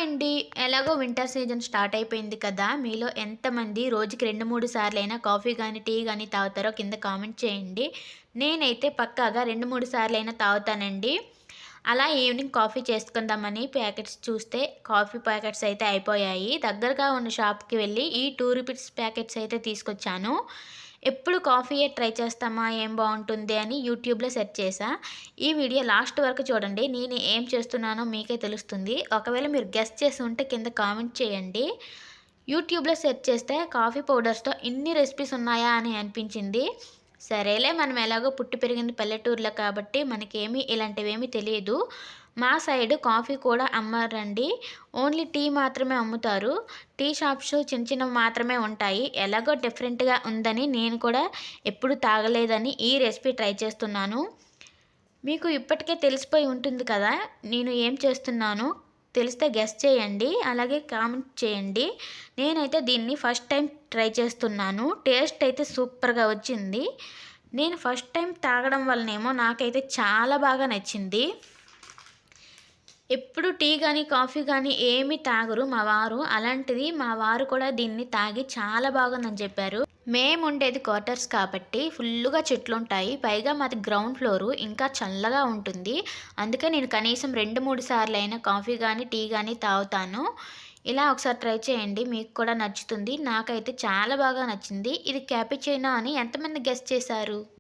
Hi అండి. ఎలాగో winter season start అయిపోయింది కదా! మీలో ఎంతమంది రోజుకి 2, 3 సార్లైనా కాఫీ గానీ, టీ గానీ తాగుతారో కింద కామెంట్ చేయండి. నేనైతే పక్కాగా 2, 3 సార్లైనా తాగుతానండి. అలా ఈవినింగ్ కాఫీ చేసుకుందామని ప్యాకెట్స్ చూస్తే కాఫీ ప్యాకెట్స్ అయితే అయిపోయాయి. దగ్గరగా ఉన్న షాప్‌కి వెళ్ళి ఈ 2 రూపీస్ ప్యాకెట్స్ అయితే తీసుకొచ్చాను. ఎప్పుడు కాఫీయే ట్రై చేస్తామా ఏం బావుంటుంది అని యూట్యూబ్‌లో సెర్చ్ చేశా. ఈ వీడియో లాస్ట్ వరకు చూడండి. నేను ఏం చేస్తున్నానో మీకే తెలుస్తుంది. ఒకవేళ మీరు గెస్ చేసి ఉంటే కింద కామెంట్ చేయండి. యూట్యూబ్‌లో సెర్చ్ చేస్తే కాఫీ పౌడర్స్‌తో ఇన్ని రెసిపీస్ ఉన్నాయా అని అనిపించింది. సరేలే మనం ఎలాగో పుట్టి పెరిగింది పల్లెటూరులో కాబట్టి మనకేమి ఇలాంటివేమీ తెలీదు. మా సైడు కాఫీ కూడా అమ్మరండి. ఓన్లీ టీ మాత్రమే అమ్ముతారు. టీ షాప్స్ చిన్న చిన్నవి మాత్రమే ఉంటాయి. ఎలాగో డిఫరెంట్‌గా ఉందని నేను కూడా ఎప్పుడు తాగలేదని ఈ రెసిపీ ట్రై చేస్తున్నాను. మీకు ఇప్పటికే తెలిసిపోయి ఉంటుంది కదా! నేను ఏం చేస్తున్నానో. తెలిస్తే గెస్ చేయండి. అలాగే కామెంట్ చేయండి. నేనైతే దీన్ని ఫస్ట్ టైం ట్రై చేస్తున్నాను. టేస్ట్ అయితే సూపర్‌గా వచ్చింది. నేను ఫస్ట్ టైం తాగడం వల్లనేమో నాకైతే చాలా బాగా నచ్చింది. ఎప్పుడు టీ గానీ, కాఫీ గానీ ఏమి తాగరు మా వారు. అలాంటిది మా వారు కూడా దీన్ని తాగి చాలా బాగుందని చెప్పారు. మేముండేది క్వార్టర్స్ కాబట్టి ఫుల్లుగా చెట్లుంటాయి. పైగా మాది గ్రౌండ్ ఫ్లోరు. ఇంకా చల్లగా ఉంటుంది. అందుకే నేను కనీసం 2, 3 సార్లయినా కాఫీ గానీ, టీ గానీ తాగుతాను. ఇలా ఒకసారి ట్రై చేయండి. మీకు కూడా నచ్చుతుంది. నాకైతే చాలా బాగా నచ్చింది. ఇది క్యాపుచినో అని ఎంతమంది గెస్ చేశారు?